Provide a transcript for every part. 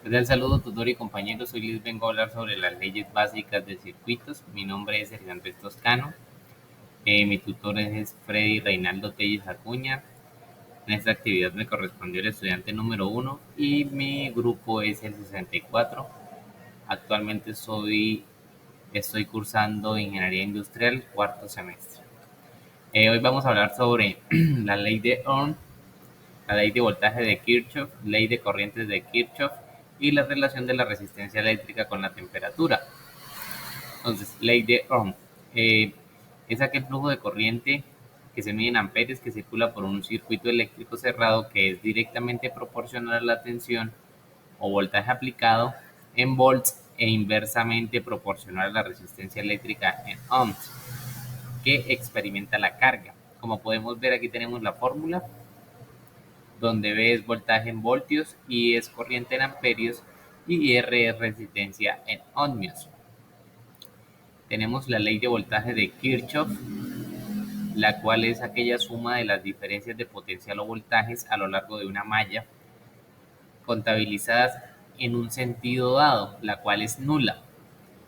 Cordial saludo, tutor y compañeros. Hoy les vengo a hablar sobre las leyes básicas de circuitos. Mi nombre es Sergio Andrés Toscano. Mi tutor es Freddy Reinaldo Telles Acuña. En esta actividad me correspondió el estudiante número 1 y mi grupo es el 64. Actualmente estoy cursando Ingeniería Industrial, cuarto semestre. Hoy vamos a hablar sobre la ley de Ohm, la ley de voltaje de Kirchhoff, ley de corrientes de Kirchhoff y la relación de la resistencia eléctrica con la temperatura. Entonces, ley de Ohm es aquel flujo de corriente que se mide en amperes que circula por un circuito eléctrico cerrado que es directamente proporcional a la tensión o voltaje aplicado en volts e inversamente proporcional a la resistencia eléctrica en ohms que experimenta la carga. Como podemos ver, aquí tenemos la fórmula donde B es voltaje en voltios, I es corriente en amperios y R es resistencia en ohmios. Tenemos la ley de voltaje de Kirchhoff, la cual es aquella suma de las diferencias de potencial o voltajes a lo largo de una malla, contabilizadas en un sentido dado, la cual es nula.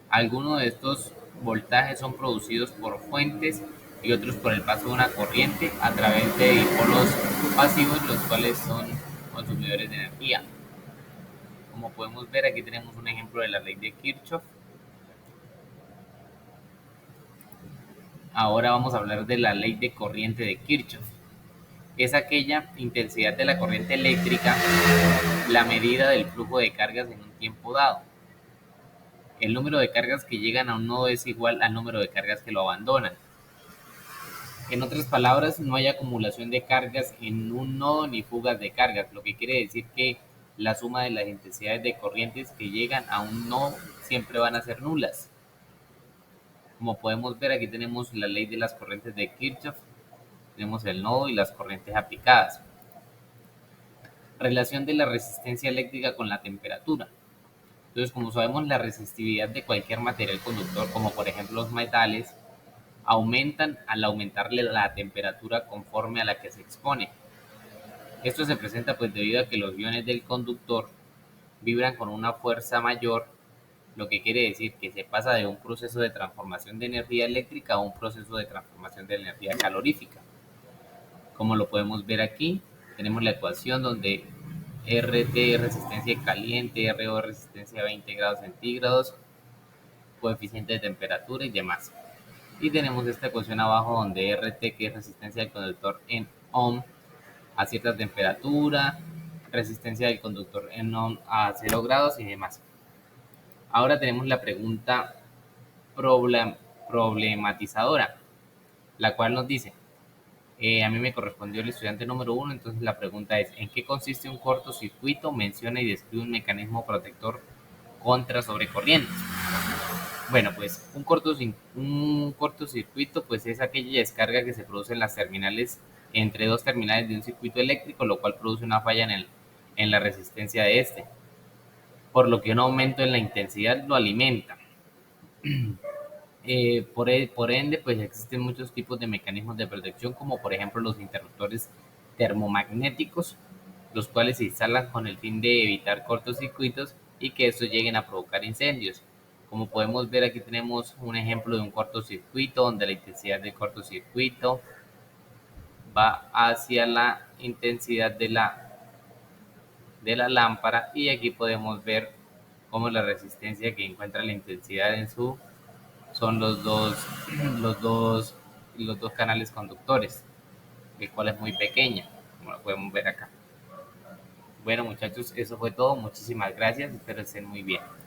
Algunos de estos voltajes son producidos por fuentes y otros por el paso de una corriente a través de dipolos pasivos, los cuales son consumidores de energía. Como podemos ver, aquí tenemos un ejemplo de la ley de Kirchhoff. Ahora vamos a hablar de la ley de corriente de Kirchhoff. Es aquella intensidad de la corriente eléctrica, la medida del flujo de cargas en un tiempo dado. El número de cargas que llegan a un nodo es igual al número de cargas que lo abandonan. En otras palabras, no hay acumulación de cargas en un nodo ni fugas de cargas, lo que quiere decir que la suma de las intensidades de corrientes que llegan a un nodo siempre van a ser nulas. Como podemos ver, aquí tenemos la ley de las corrientes de Kirchhoff, tenemos el nodo y las corrientes aplicadas. Relación de la resistencia eléctrica con la temperatura. Entonces, como sabemos, la resistividad de cualquier material conductor, como por ejemplo los metales, aumentan al aumentarle la temperatura conforme a la que se expone. Esto se presenta pues debido a que los iones del conductor vibran con una fuerza mayor, lo que quiere decir que se pasa de un proceso de transformación de energía eléctrica a un proceso de transformación de energía calorífica. Como lo podemos ver aquí, tenemos la ecuación donde RT es resistencia caliente, RO es resistencia a 20 grados centígrados, coeficiente de temperatura y demás. Y tenemos esta ecuación abajo donde RT, que es resistencia del conductor en ohm a cierta temperatura, resistencia del conductor en ohm a 0 grados y demás. Ahora tenemos la pregunta problematizadora, la cual nos dice, a mí me correspondió el estudiante número 1, entonces la pregunta es, ¿en qué consiste un cortocircuito? Menciona y describe un mecanismo protector contra sobrecorrientes. Bueno, pues un cortocircuito pues es aquella descarga que se produce en las terminales, entre dos terminales de un circuito eléctrico, lo cual produce una falla en la resistencia de este, por lo que un aumento en la intensidad lo alimenta. Por ende, pues existen muchos tipos de mecanismos de protección, como por ejemplo los interruptores termomagnéticos, los cuales se instalan con el fin de evitar cortocircuitos y que estos lleguen a provocar incendios. Como podemos ver, aquí tenemos un ejemplo de un cortocircuito donde la intensidad del cortocircuito va hacia la intensidad de la lámpara, y aquí podemos ver cómo la resistencia que encuentra la intensidad en su son los dos, los dos canales conductores, el cual es muy pequeña, como lo podemos ver acá. Bueno, muchachos, eso fue todo. Muchísimas gracias. Espero estén muy bien.